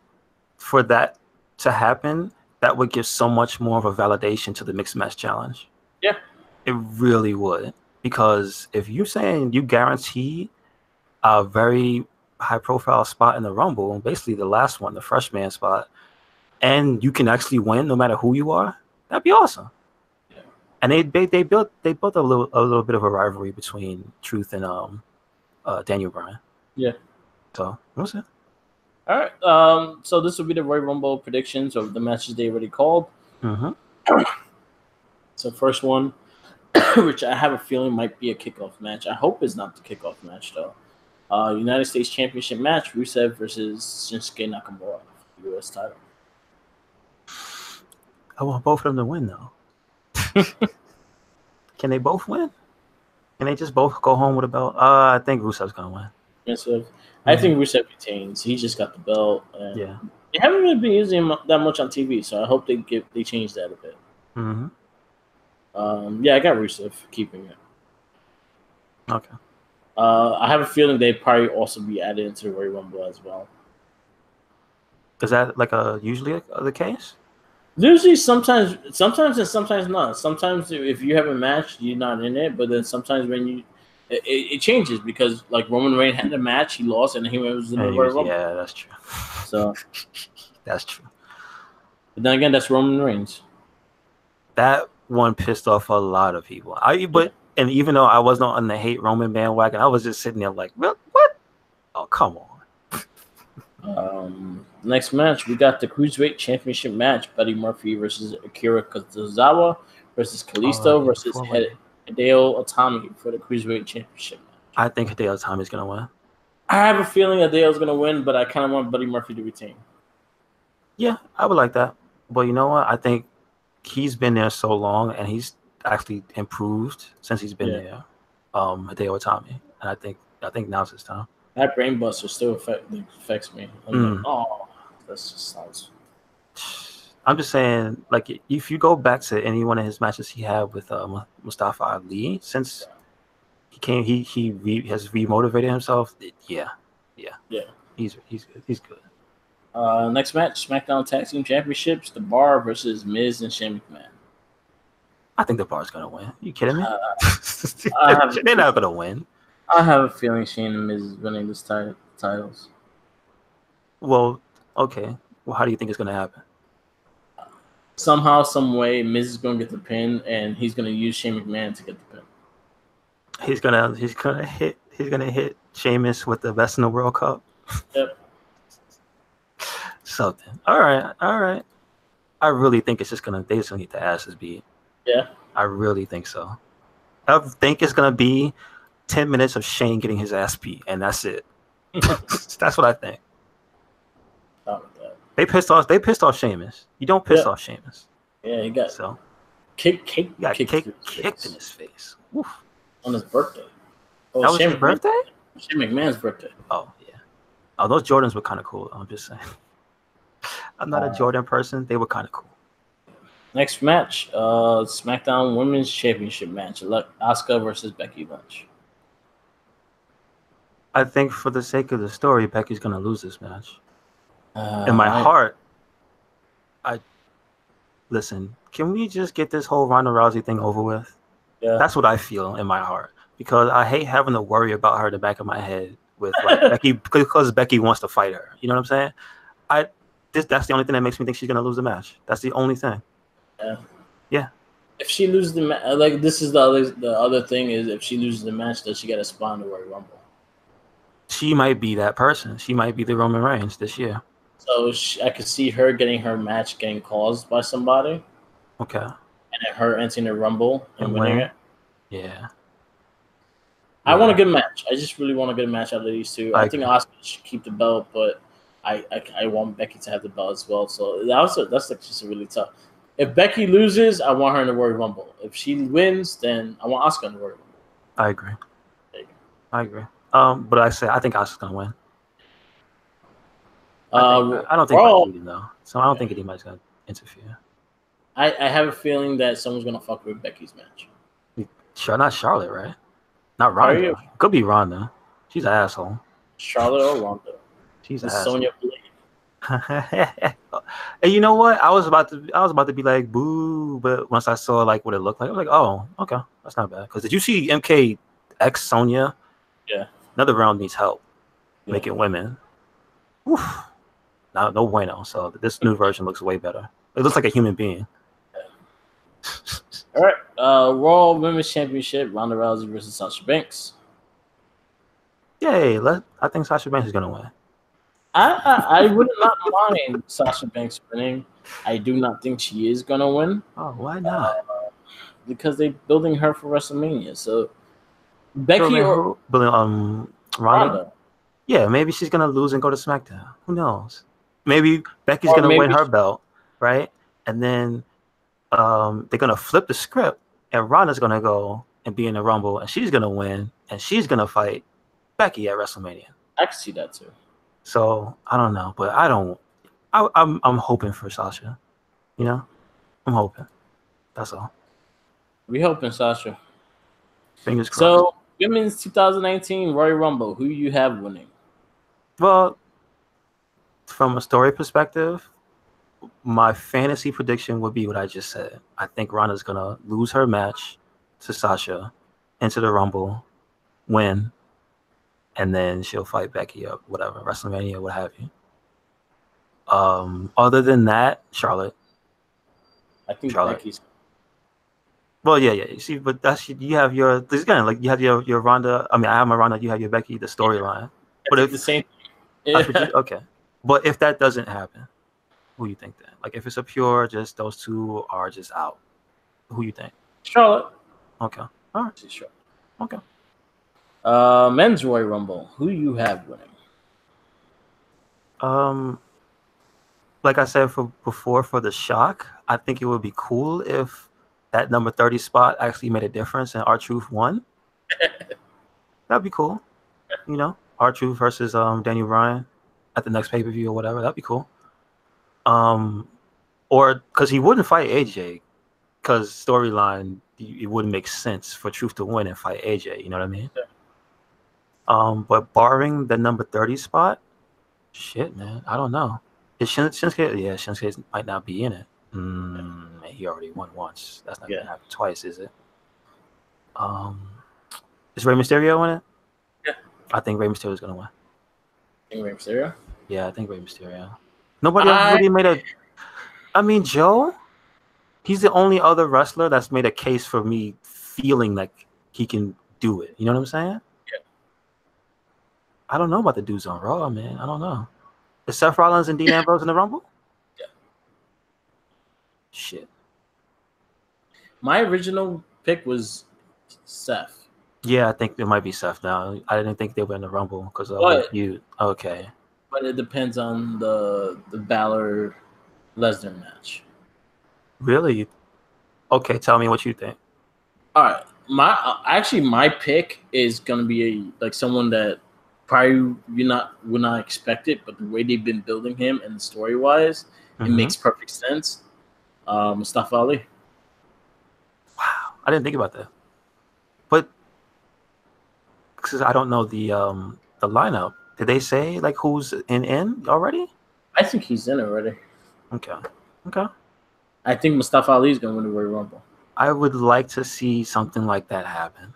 for that to happen, that would give so much more of a validation to the mixed match challenge. Yeah, it really would. Because if you're saying you guarantee a very high profile spot in the Rumble, basically the last one, the freshman spot, and you can actually win no matter who you are, that'd be awesome. Yeah. And they built a little bit of a rivalry between Truth and Daniel Bryan. Yeah. So what's it? All right. So this will be the Royal Rumble predictions of the matches they already called. Mm-hmm. So first one, which I have a feeling might be a kickoff match. I hope it's not the kickoff match though. United States Championship match: Rusev versus Shinsuke Nakamura, U.S. title. I want both of them to win though. Can they both win? Can they just both go home with a belt? I think Rusev's gonna win. Rusev. I think Rusev retains. He just got the belt. And yeah. They haven't really been using him that much on TV, so I hope they change that a bit. Mm-hmm. Yeah, I got Rusev keeping it. Okay. I have a feeling they probably also be added into the Royal Rumble as well. Is that like usually the case? Usually, sometimes and sometimes not. Sometimes if you have a match, you're not in it. But then sometimes when it changes because like Roman Reigns had a match, he lost, and he was in the Royal Rumble. Yeah, that's true. So that's true. But then again, that's Roman Reigns. That one pissed off a lot of people. And even though I wasn't on the hate Roman bandwagon, I was just sitting there like, what? Oh, come on. Next match, we got the Cruiserweight Championship match: Buddy Murphy versus Akira Tozawa versus Kalisto versus Hideo Itami for the Cruiserweight Championship match. I think Hideo Itami is going to win. I have a feeling Hideo's going to win, but I kind of want Buddy Murphy to retain. Yeah, I would like that. But you know what? I think he's been there so long, and he's actually improved since he's been there. Hideo Itami, and I think now's his time. That brainbuster still affects me. I'm like, that just sounds. I'm just saying, like, if you go back to any one of his matches he had with Mustafa Ali, since he came, he has remotivated himself. Yeah, he's good. Next match, SmackDown Tag Team Championships: The Bar versus Miz and Shane McMahon. I think The Bar's gonna win. Are you kidding me? They're not gonna win. I have a feeling Shane and Miz is winning this titles. Well, okay. Well, how do you think it's gonna happen? Somehow, some way, Miz is gonna get the pin, and he's gonna use Shane McMahon to get the pin. He's gonna hit Sheamus with the Best in the World Cup. Yep. Something. All right. I really think they just gonna need the asses beat. Yeah. I really think so. I think it's gonna be 10 minutes of Shane getting his ass beat, and that's it. That's what I think. They pissed off. They pissed off Sheamus. You don't piss off Sheamus. Yeah, he got kicked in his face. Oof. On his birthday. Oh, that was his birthday? Shane McMahon's birthday. Oh yeah. Oh, those Jordans were kind of cool. I'm just saying. I'm not a Jordan person. They were kind of cool. Next match, SmackDown Women's Championship match. Asuka versus Becky Lynch. I think for the sake of the story, Becky's gonna lose this match. In my heart, listen. Can we just get this whole Ronda Rousey thing over with? Yeah, that's what I feel in my heart, because I hate having to worry about her in the back of my head with like Becky, because Becky wants to fight her. You know what I'm saying? That's the only thing that makes me think she's gonna lose the match. That's the only thing. Yeah. If she loses the match, like this is the other thing is if she loses the match, does she get a spot in the Royal Rumble? She might be that person. She might be the Roman Reigns this year. So I could see her getting her match getting caused by somebody. Okay. And then her entering the Rumble and winning it. Yeah. I want a good match. I just really want a good match out of these two. I think Asuka should keep the belt, but I want Becky to have the belt as well. So that's like just really tough. If Becky loses, I want her in the Royal Rumble. If she wins, then I want Asuka in the Royal Rumble. I agree. I agree. But I think Asuka's gonna win. I don't think Becky's leading though, so I don't think anybody's gonna interfere. I have a feeling that someone's gonna fuck with Becky's match. Sure, not Charlotte, right? Not Ronda. Could be Ronda. She's an asshole. Charlotte or Ronda. She's an asshole. Sonya Blade. And you know what? I was about to be like boo, but once I saw like what it looked like, I was like, oh, okay, that's not bad. Because did you see MK X Sonya? Yeah. Another round needs help making women. Oof. No bueno. So this new version looks way better. It looks like a human being. All right. Raw Women's Championship: Ronda Rousey versus Sasha Banks. Yay! I think Sasha Banks is gonna win. I would not mind Sasha Banks winning. I do not think she is gonna win. Oh, why not? Because they're building her for WrestleMania. So Becky or Ronda. Yeah, maybe she's gonna lose and go to SmackDown. Who knows? Maybe Becky's gonna win her belt, right? And then they're gonna flip the script, and Ronda's gonna go and be in the Rumble, and she's gonna win, and she's gonna fight Becky at WrestleMania. I can see that too. So I don't know, but I'm hoping for Sasha. You know, I'm hoping. That's all. We hoping Sasha. Fingers crossed. So women's 2019 Royal Rumble, who you have winning? Well, from a story perspective, my fantasy prediction would be what I just said. I think Ronda's gonna lose her match to Sasha, into the Rumble, win, and then she'll fight Becky up, whatever, WrestleMania, what have you. Other than that, Charlotte. I think Becky's. Well, yeah. You see, but that's you have your. This again, like you have your Ronda. I mean, I have my Ronda. You have your Becky. The storyline. But if the same. Okay. But if that doesn't happen, who you think then? Like if it's a pure, just those two are just out. Who you think? Charlotte. Okay. All right. Sure. Okay. Men's Royal Rumble. Who you have winning? Like I said before, for the shock, I think it would be cool if that number 30 spot actually made a difference and R-Truth won. That'd be cool. You know, R-Truth versus Daniel Bryan at the next pay-per-view or whatever. That'd be cool. Or because he wouldn't fight AJ, because storyline, it wouldn't make sense for Truth to win and fight AJ. You know what I mean? Yeah. But barring the number 30 spot, shit, man, I don't know. Is Shinsuke? Yeah, Shinsuke might not be in it. He already won once. That's not gonna happen twice, is it? Is Rey Mysterio in it? Yeah. I think Rey Mysterio is gonna win. Think Rey Mysterio? Yeah, I think Rey Mysterio. Nobody else really made a. I mean, Joe. He's the only other wrestler that's made a case for me feeling like he can do it. You know what I'm saying? Yeah. I don't know about the dudes on Raw, man. I don't know. Is Seth Rollins and Dean Ambrose in the Rumble? Yeah. Shit. My original pick was Seth. Yeah, I think it might be Seth now. I didn't think they were in the Rumble because of the whole But feud. Okay. it depends on the Balor Lesnar match. Really? Okay, tell me what you think. All right, my pick is gonna be like someone that probably would not expect it, but the way they've been building him and story wise, it Mm-hmm. makes perfect sense. Mustafa Ali. Wow, I didn't think about that. But because I don't know the lineup, did they say like who's in already? I think he's in already. Okay, okay. I think Mustafa Ali is gonna win the Royal Rumble. I would like to see something like that happen.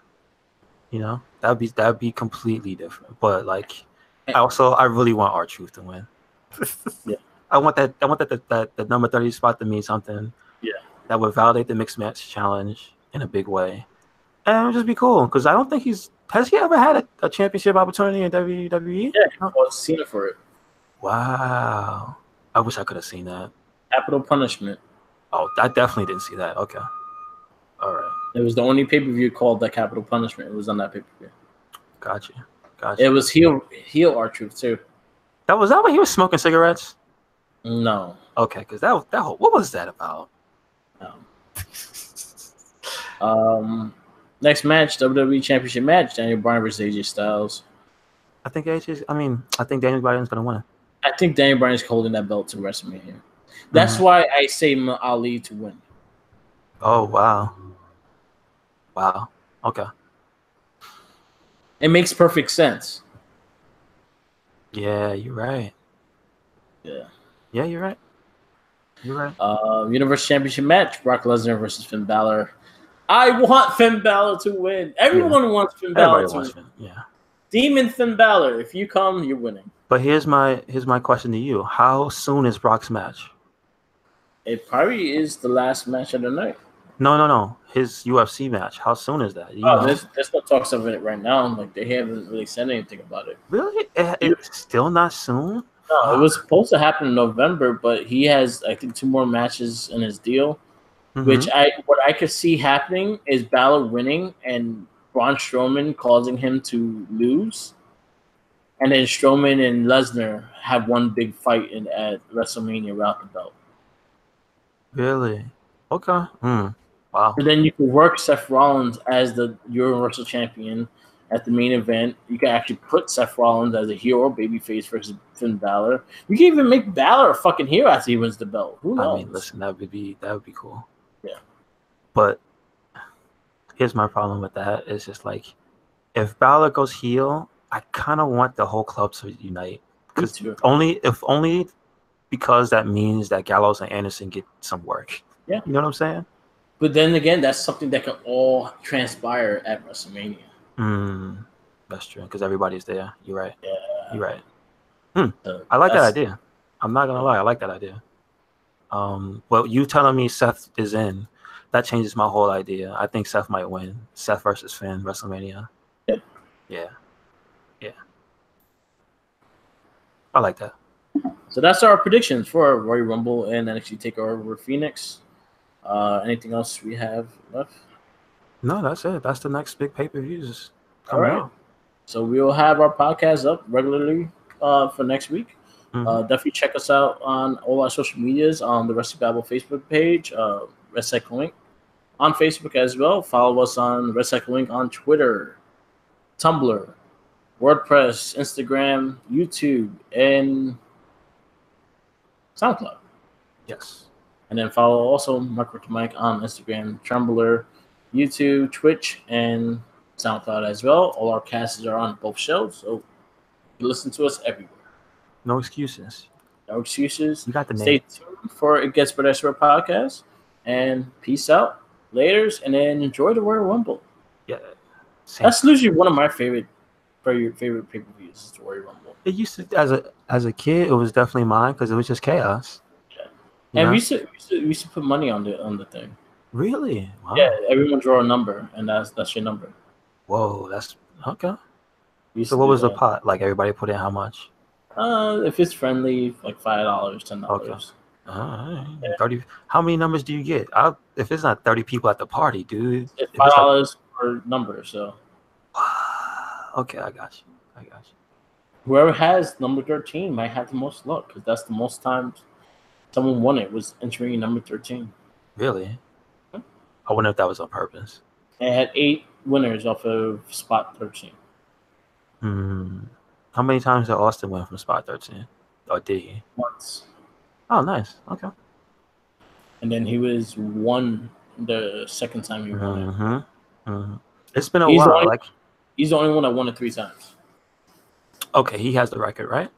That'd be completely different. But like, And, I really want R-Truth to win. yeah, I want that the number 30 spot to mean something yeah, that would validate the mixed match challenge in a big way. And it would just be cool because I don't think has he ever had a championship opportunity in WWE? yeah. He No. fought Cena for it. Wow. I wish I could have seen that. Capital Punishment. Oh, I definitely didn't see that. Okay. All right. It was the only pay per view called the Capital Punishment. It was on that pay per view. Gotcha. It Gotcha. was heel R-Truth too. That was that when he was smoking cigarettes? No, Okay, because that whole, what was that about? no. Next match, WWE Championship match: Daniel Bryan versus AJ Styles. I think I think Daniel Bryan's gonna win. I think Daniel Bryan is holding that belt to WrestleMania. That's Mm-hmm. why I say Ali to win. Oh wow. Wow. Okay. It makes perfect sense. Yeah, you're right. Yeah. Yeah, you're right. You're right. Universal Championship match: Brock Lesnar versus Finn Balor. I want Finn Balor to win. Everyone wants Finn Balor Everybody to wants win. Finn. Yeah. Demon Finn Balor. If you come, you're winning. But here's my question to you. How soon is Brock's match? It probably is the last match of the night. No. His UFC match. How soon is that? You know. There's no talks of it right now. Like they haven't really said anything about it. Really? It's still not soon? No, it was supposed to happen in November, but he has I think 2 more matches in his deal. Mm-hmm. What I could see happening is Balor winning and Braun Strowman causing him to lose, and then Strowman and Lesnar have one big fight at WrestleMania without the belt. Really? Okay. Wow. And then you can work Seth Rollins as the Universal Champion at the main event. You can actually put Seth Rollins as a hero, babyface versus Finn Balor. You can even make Balor a fucking hero after he wins the belt. Who knows? I mean, listen, that would be cool. Yeah. But here's my problem with that. It's just like if Balor goes heel, I kind of want the whole club to unite. Because only because that means that Gallows and Anderson get some work. Yeah. You know what I'm saying? But then again, that's something that can all transpire at WrestleMania. That's true because everybody's there. You're right. Yeah. You're right. I like that idea. I'm not gonna lie. I like that idea. Well, you telling me Seth is in, that changes my whole idea. I think Seth might win. Seth versus Finn, WrestleMania. Yep. Yeah. I like that. So that's our predictions for Royal Rumble and NXT TakeOver Phoenix. Anything else we have left? No, that's it. That's the next big pay-per-views coming out. So we will have our podcast up regularly for next week. Definitely check us out on all our social medias on the Wrestling Babble Facebook page, Wrestling Link on Facebook as well. Follow us on Wrestling Link on Twitter, Tumblr, WordPress, Instagram, YouTube, and SoundCloud. Yes. And then follow also Micro to Mike on Instagram, Tumblr, YouTube, Twitch, and SoundCloud as well. All our casts are on both shows, so you listen to us everywhere. No excuses. No excuses. You got the name. Stay tuned for It Gets Better Elsewhere podcast. And peace out. Laters. And then enjoy the Royal Rumble. Yeah. That's usually one of my favorite pay-per-views is the Royal Rumble. It used to, as a kid, it was definitely mine because it was just chaos. Yeah. And we used to put money on the thing. Really? Wow. Yeah, everyone draw a number, and that's your number. Whoa, that's okay. So what was the pot? Like everybody put in how much? If it's friendly, like $5, $10. Okay. All right. Yeah. 30. How many numbers do you get? If it's not 30 people at the party, dude. It's $5 per number, so. Okay, I got you. I got you. Whoever has number 13 might have the most luck because that's the most times someone won it was entering number 13. Really? I wonder if that was on purpose. It had 8 winners off of spot 13. How many times did Austin win from spot 13? Or did he? Once. Oh, nice. Okay. And then he was one the second time he won it. It's been a He's while. He's the only one that won it 3 times. Okay, he has the record, right?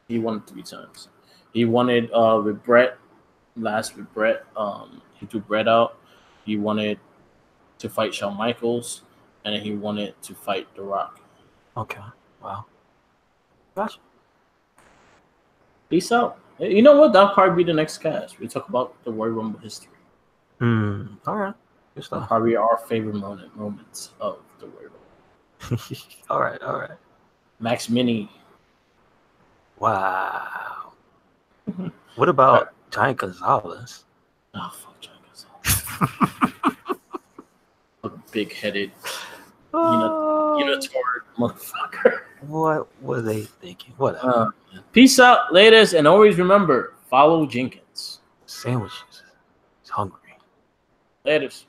He won it 3 times. He won it with Brett. Last with Brett. He threw Brett out. He won it to fight Shawn Michaels, and then he won it to fight The Rock. Okay. Wow. Gotcha. Peace out. You know what? That'll probably be the next cast. We talk about the Royal Rumble history. All right. Good stuff. Probably our favorite moments of the Royal Rumble. All right. All right. Max Mini. Wow. What about Giant Gonzalez? Oh, fuck Giant Gonzalez. A big-headed, unitard motherfucker. What were they thinking? Whatever. Peace out, ladies, and always remember, follow Jenkins. Sandwiches. He's hungry. Laters.